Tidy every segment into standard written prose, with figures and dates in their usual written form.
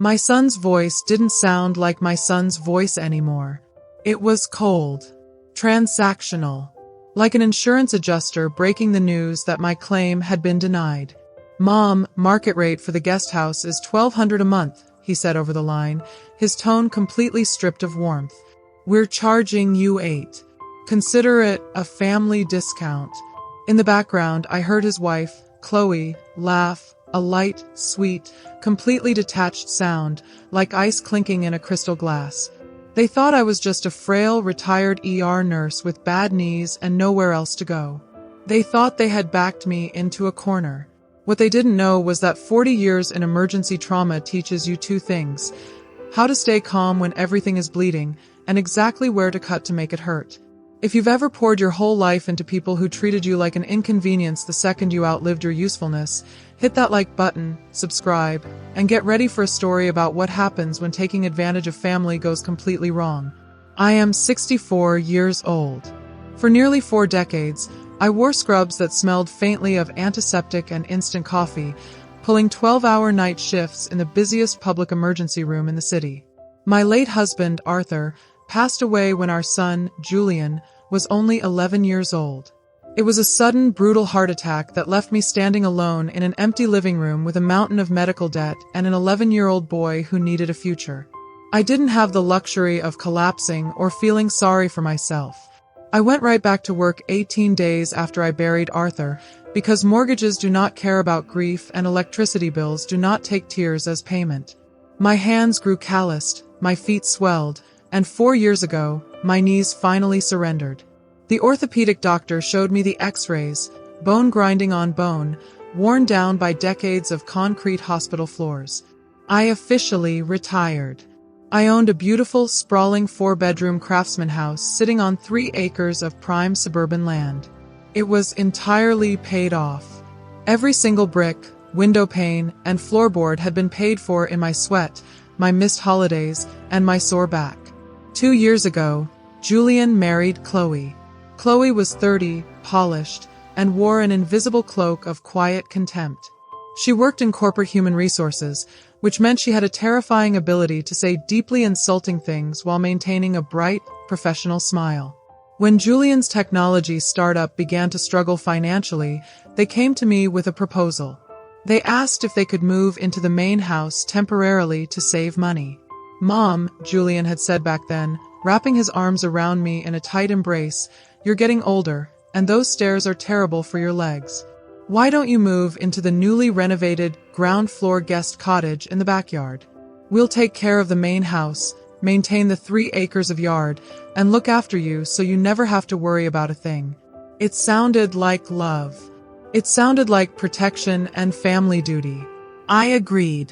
My son's voice didn't sound like my son's voice anymore. It was cold, transactional, like an insurance adjuster breaking the news that my claim had been denied. "Mom, market rate for the guest house is $1,200 a month," he said over the line, his tone completely stripped of warmth. "We're charging you $8. Consider it a family discount." In the background, I heard his wife, Chloe, laugh, a light, sweet, completely detached sound, like ice clinking in a crystal glass. They thought I was just a frail, retired ER nurse with bad knees and nowhere else to go. They thought they had backed me into a corner. What they didn't know was that 40 years in emergency trauma teaches you two things: how to stay calm when everything is bleeding, and exactly where to cut to make it hurt. If you've ever poured your whole life into people who treated you like an inconvenience the second you outlived your usefulness, hit that like button, subscribe, and get ready for a story about what happens when taking advantage of family goes completely wrong. I am 64 years old. For nearly 4 decades, I wore scrubs that smelled faintly of antiseptic and instant coffee, pulling 12-hour night shifts in the busiest public emergency room in the city. My late husband, Arthur, passed away when our son, Julian, was only 11 years old. It was a sudden, brutal heart attack that left me standing alone in an empty living room with a mountain of medical debt and an 11-year-old boy who needed a future. I didn't have the luxury of collapsing or feeling sorry for myself. I went right back to work 18 days after I buried Arthur, because mortgages do not care about grief and electricity bills do not take tears as payment. My hands grew calloused, my feet swelled, and 4 years ago, my knees finally surrendered. The orthopedic doctor showed me the x-rays, bone grinding on bone, worn down by decades of concrete hospital floors. I officially retired. I owned a beautiful, sprawling 4-bedroom craftsman house sitting on 3 acres of prime suburban land. It was entirely paid off. Every single brick, window pane, and floorboard had been paid for in my sweat, my missed holidays, and my sore back. 2 years ago, Julian married Chloe. Chloe was 30, polished, and wore an invisible cloak of quiet contempt. She worked in corporate human resources, which meant she had a terrifying ability to say deeply insulting things while maintaining a bright, professional smile. When Julian's technology startup began to struggle financially, they came to me with a proposal. They asked if they could move into the main house temporarily to save money. "Mom," Julian had said back then, wrapping his arms around me in a tight embrace, "you're getting older, and those stairs are terrible for your legs. Why don't you move into the newly renovated ground-floor guest cottage in the backyard? We'll take care of the main house, maintain the 3 acres of yard, and look after you so you never have to worry about a thing." It sounded like love. It sounded like protection and family duty. I agreed.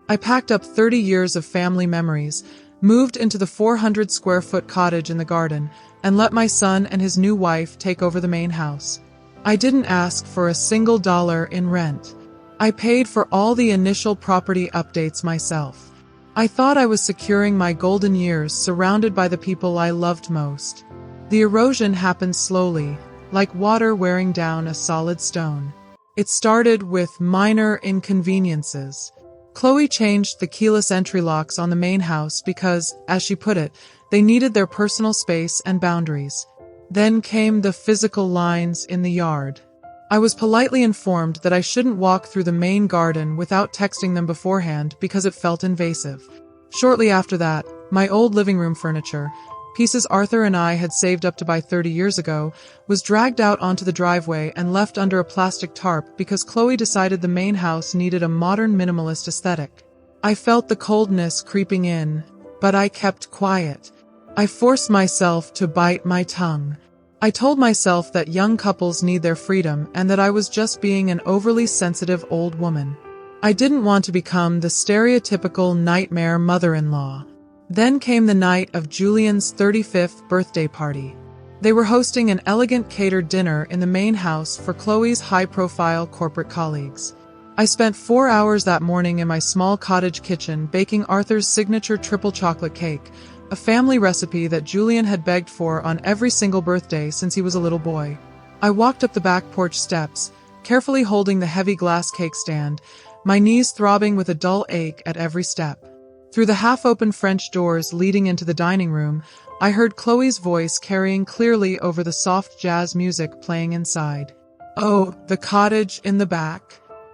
I packed up 30 years of family memories, moved into the 400-square-foot cottage in the garden, and let my son and his new wife take over the main house. I didn't ask for a single dollar in rent. I paid for all the initial property updates myself. I thought I was securing my golden years surrounded by the people I loved most. The erosion happened slowly, like water wearing down a solid stone. It started with minor inconveniences. Chloe changed the keyless entry locks on the main house because, as she put it, they needed their personal space and boundaries. Then came the physical lines in the yard. I was politely informed that I shouldn't walk through the main garden without texting them beforehand because it felt invasive. Shortly after that, my old living room furniture, pieces Arthur and I had saved up to buy 30 years ago, was dragged out onto the driveway and left under a plastic tarp because Chloe decided the main house needed a modern minimalist aesthetic. I felt the coldness creeping in, but I kept quiet. I forced myself to bite my tongue. I told myself that young couples need their freedom and that I was just being an overly sensitive old woman. I didn't want to become the stereotypical nightmare mother-in-law. Then came the night of Julian's 35th birthday party. They were hosting an elegant catered dinner in the main house for Chloe's high-profile corporate colleagues. I spent 4 hours that morning in my small cottage kitchen baking Arthur's signature triple chocolate cake, a family recipe that Julian had begged for on every single birthday since he was a little boy. I walked up the back porch steps, carefully holding the heavy glass cake stand, my knees throbbing with a dull ache at every step. Through the half-open French doors leading into the dining room, I heard Chloe's voice carrying clearly over the soft jazz music playing inside. "Oh, the cottage in the back,"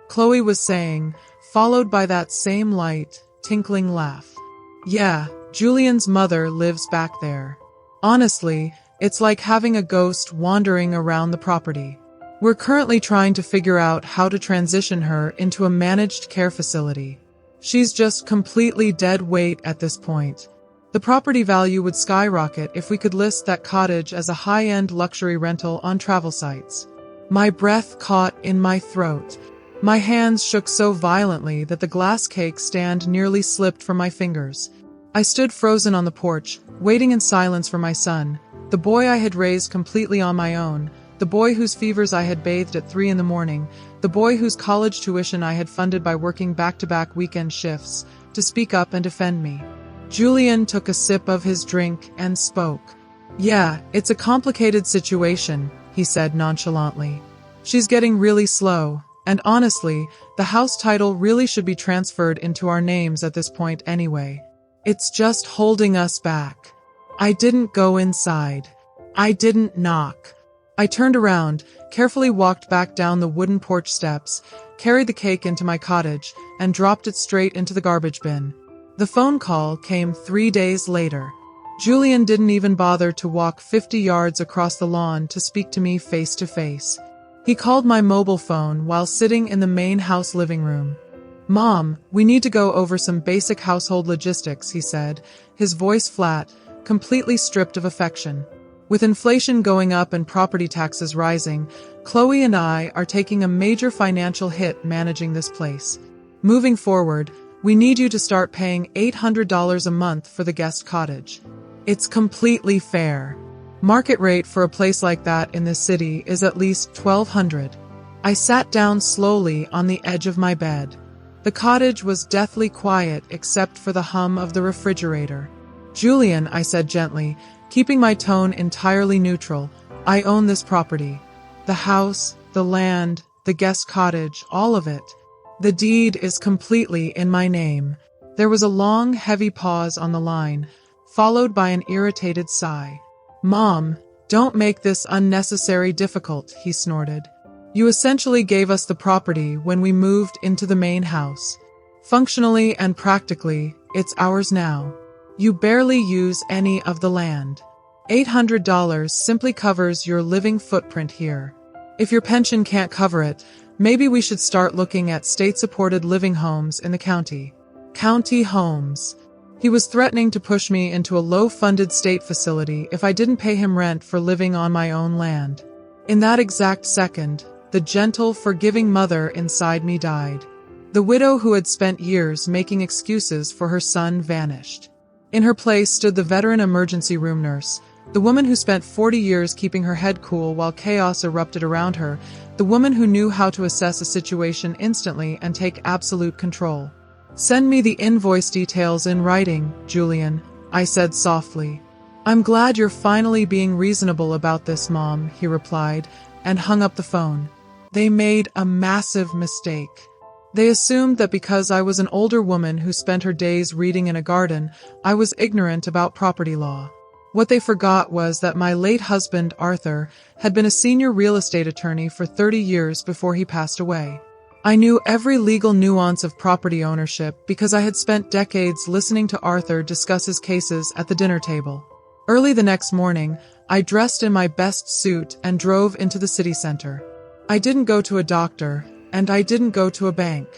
Chloe was saying, followed by that same light, tinkling laugh. "Yeah, Julian's mother lives back there. Honestly, it's like having a ghost wandering around the property. We're currently trying to figure out how to transition her into a managed care facility. She's just completely dead weight at this point. The property value would skyrocket if we could list that cottage as a high-end luxury rental on travel sites." My breath caught in my throat. My hands shook so violently that the glass cake stand nearly slipped from my fingers. I stood frozen on the porch, waiting in silence for my son, the boy I had raised completely on my own, the boy whose fevers I had bathed at 3 a.m, the boy whose college tuition I had funded by working back-to-back weekend shifts, to speak up and defend me. Julian took a sip of his drink and spoke. "Yeah, it's a complicated situation," he said nonchalantly. "She's getting really slow, and honestly, the house title really should be transferred into our names at this point anyway. It's just holding us back." I didn't go inside. I didn't knock. I turned around, carefully walked back down the wooden porch steps, carried the cake into my cottage, and dropped it straight into the garbage bin. The phone call came 3 days later. Julian didn't even bother to walk 50 yards across the lawn to speak to me face to face. He called my mobile phone while sitting in the main house living room. "Mom, we need to go over some basic household logistics," he said, his voice flat, completely stripped of affection. "With inflation going up and property taxes rising, Chloe and I are taking a major financial hit managing this place. Moving forward, we need you to start paying $800 a month for the guest cottage. It's completely fair. Market rate for a place like that in this city is at least $1,200. I sat down slowly on the edge of my bed. The cottage was deathly quiet except for the hum of the refrigerator. "Julian," I said gently, keeping my tone entirely neutral, "I own this property. The house, the land, the guest cottage, all of it. The deed is completely in my name." There was a long, heavy pause on the line, followed by an irritated sigh. "Mom, don't make this unnecessary difficult," he snorted. "You essentially gave us the property when we moved into the main house. Functionally and practically, it's ours now. You barely use any of the land. $800 simply covers your living footprint here. If your pension can't cover it, maybe we should start looking at state-supported living homes in the county." County homes. He was threatening to push me into a low-funded state facility if I didn't pay him rent for living on my own land. In that exact second, the gentle, forgiving mother inside me died. The widow who had spent years making excuses for her son vanished. In her place stood the veteran emergency room nurse, the woman who spent 40 years keeping her head cool while chaos erupted around her, the woman who knew how to assess a situation instantly and take absolute control. "Send me the invoice details in writing, Julian," I said softly. "I'm glad you're finally being reasonable about this, Mom," he replied, and hung up the phone. They made a massive mistake. They assumed that because I was an older woman who spent her days reading in a garden, I was ignorant about property law. What they forgot was that my late husband, Arthur, had been a senior real estate attorney for 30 years before he passed away. I knew every legal nuance of property ownership because I had spent decades listening to Arthur discuss his cases at the dinner table. Early the next morning, I dressed in my best suit and drove into the city center. I didn't go to a doctor, and I didn't go to a bank.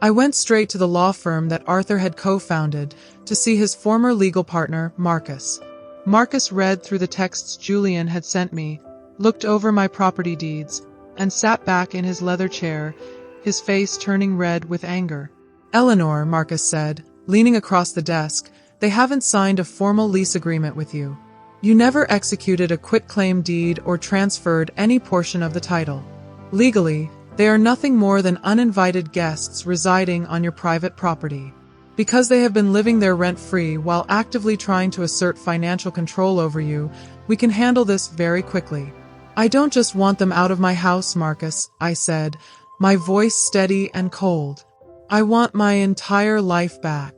I went straight to the law firm that Arthur had co-founded to see his former legal partner, Marcus. Marcus read through the texts Julian had sent me, looked over my property deeds, and sat back in his leather chair, his face turning red with anger. "Eleanor," Marcus said, leaning across the desk, "they haven't signed a formal lease agreement with you. You never executed a quitclaim deed or transferred any portion of the title. Legally, they are nothing more than uninvited guests residing on your private property. Because they have been living there rent-free while actively trying to assert financial control over you, we can handle this very quickly." "I don't just want them out of my house, Marcus," I said, my voice steady and cold. "I want my entire life back.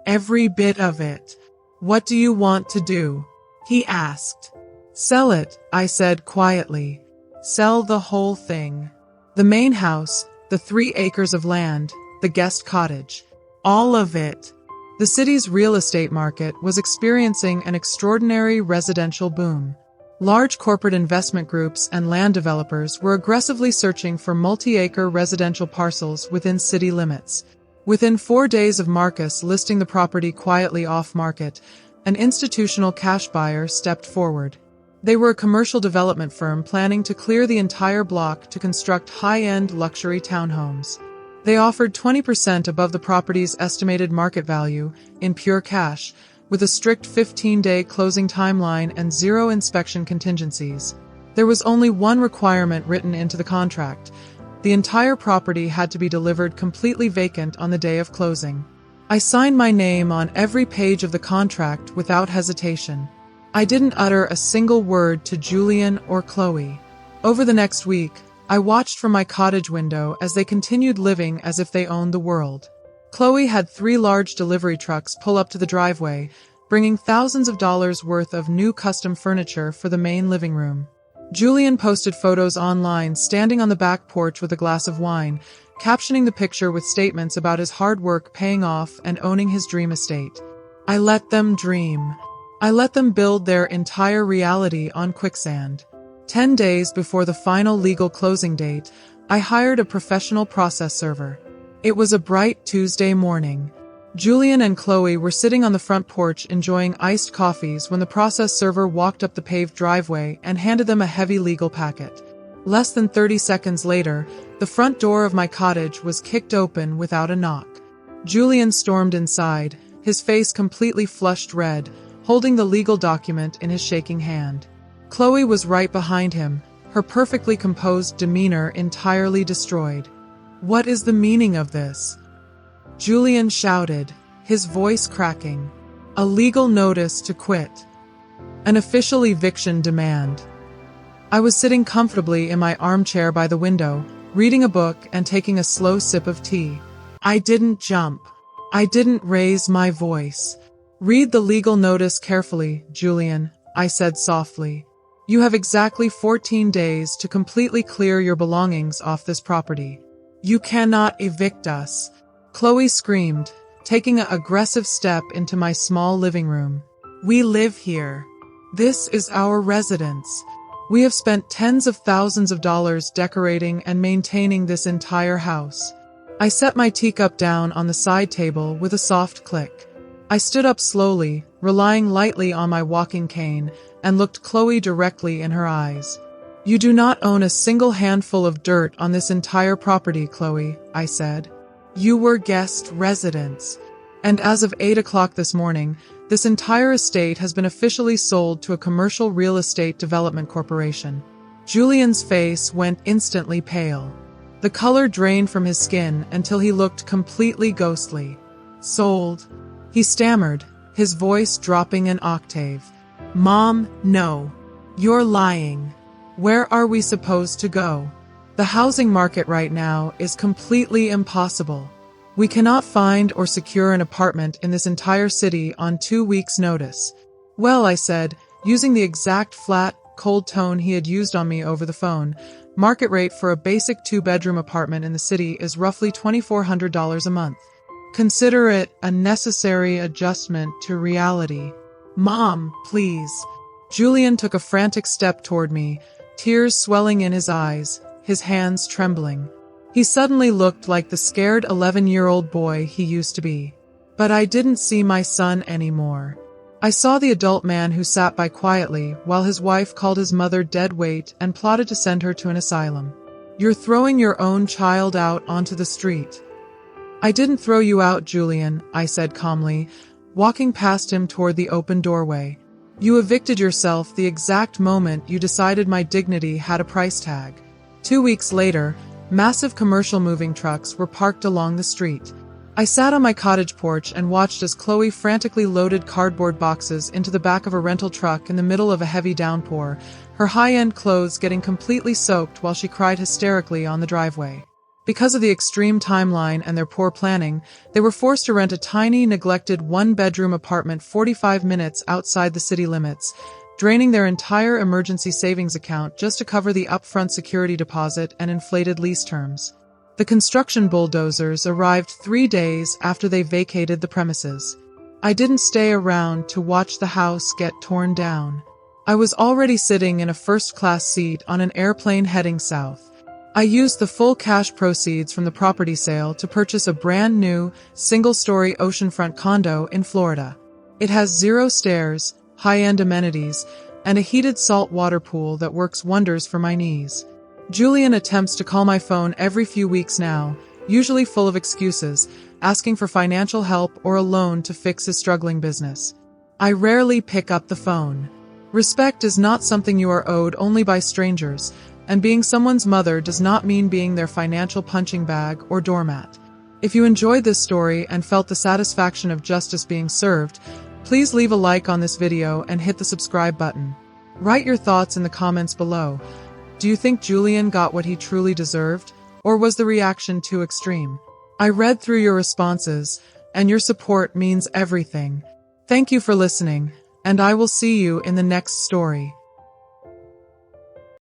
Every bit of it. What do you want to do? He asked. Sell it, I said quietly. Sell the whole thing. The main house, the 3 acres of land, the guest cottage. All of it. The city's real estate market was experiencing an extraordinary residential boom. Large corporate investment groups and land developers were aggressively searching for multi-acre residential parcels within city limits. Within 4 days of Marcus listing the property quietly off-market, an institutional cash buyer stepped forward. They were a commercial development firm planning to clear the entire block to construct high-end luxury townhomes. They offered 20% above the property's estimated market value in pure cash, with a strict 15-day closing timeline and 0 inspection contingencies. There was only one requirement written into the contract. The entire property had to be delivered completely vacant on the day of closing. I signed my name on every page of the contract without hesitation. I didn't utter a single word to Julian or Chloe. Over the next week, I watched from my cottage window as they continued living as if they owned the world. Chloe had 3 large delivery trucks pull up to the driveway, bringing thousands of dollars worth of new custom furniture for the main living room. Julian posted photos online standing on the back porch with a glass of wine, captioning the picture with statements about his hard work paying off and owning his dream estate. I let them dream. I let them build their entire reality on quicksand. 10 days before the final legal closing date, I hired a professional process server. It was a bright Tuesday morning. Julian and Chloe were sitting on the front porch enjoying iced coffees when the process server walked up the paved driveway and handed them a heavy legal packet. Less than 30 seconds later, the front door of my cottage was kicked open without a knock. Julian stormed inside, his face completely flushed red, holding the legal document in his shaking hand. Chloe was right behind him, her perfectly composed demeanor entirely destroyed. What is the meaning of this? Julian shouted, his voice cracking. A legal notice to quit. An official eviction demand. I was sitting comfortably in my armchair by the window, reading a book and taking a slow sip of tea. I didn't jump. I didn't raise my voice. Read the legal notice carefully, Julian, I said softly. You have exactly 14 days to completely clear your belongings off this property. You cannot evict us. Chloe screamed, taking an aggressive step into my small living room. We live here. This is our residence. We have spent tens of thousands of dollars decorating and maintaining this entire house. I set my teacup down on the side table with a soft click. I stood up slowly, relying lightly on my walking cane, and looked Chloe directly in her eyes. You do not own a single handful of dirt on this entire property, Chloe, I said. You were guest residents. And as of 8 o'clock this morning, this entire estate has been officially sold to a commercial real estate development corporation. Julian's face went instantly pale. The color drained from his skin until he looked completely ghostly. Sold? He stammered, his voice dropping an octave. Mom, no. You're lying. Where are we supposed to go? The housing market right now is completely impossible. We cannot find or secure an apartment in this entire city on 2 weeks' notice. Well, I said, using the exact flat, cold tone he had used on me over the phone, market rate for a basic 2-bedroom apartment in the city is roughly $2,400 a month. Consider it a necessary adjustment to reality. Mom, please. Julian took a frantic step toward me, tears swelling in his eyes, his hands trembling. He suddenly looked like the scared 11-year-old boy he used to be. But I didn't see my son anymore. I saw the adult man who sat by quietly while his wife called his mother dead weight and plotted to send her to an asylum. You're throwing your own child out onto the street. I didn't throw you out, Julian, I said calmly, walking past him toward the open doorway. You evicted yourself the exact moment you decided my dignity had a price tag. 2 weeks later, massive commercial moving trucks were parked along the street. I sat on my cottage porch and watched as Chloe frantically loaded cardboard boxes into the back of a rental truck in the middle of a heavy downpour, her high-end clothes getting completely soaked while she cried hysterically on the driveway. Because of the extreme timeline and their poor planning, they were forced to rent a tiny, neglected one-bedroom apartment 45 minutes outside the city limits, draining their entire emergency savings account just to cover the upfront security deposit and inflated lease terms. The construction bulldozers arrived 3 days after they vacated the premises. I didn't stay around to watch the house get torn down. I was already sitting in a first-class seat on an airplane heading south. I used the full cash proceeds from the property sale to purchase a brand new, single-story oceanfront condo in Florida. It has 0 stairs, high-end amenities, and a heated salt water pool that works wonders for my knees. Julian attempts to call my phone every few weeks now, usually full of excuses, asking for financial help or a loan to fix his struggling business. I rarely pick up the phone. Respect is not something you are owed only by strangers, and being someone's mother does not mean being their financial punching bag or doormat. If you enjoyed this story and felt the satisfaction of justice being served, please leave a like on this video and hit the subscribe button. Write your thoughts in the comments below. Do you think Julian got what he truly deserved, or was the reaction too extreme? I read through your responses, and your support means everything. Thank you for listening, and I will see you in the next story.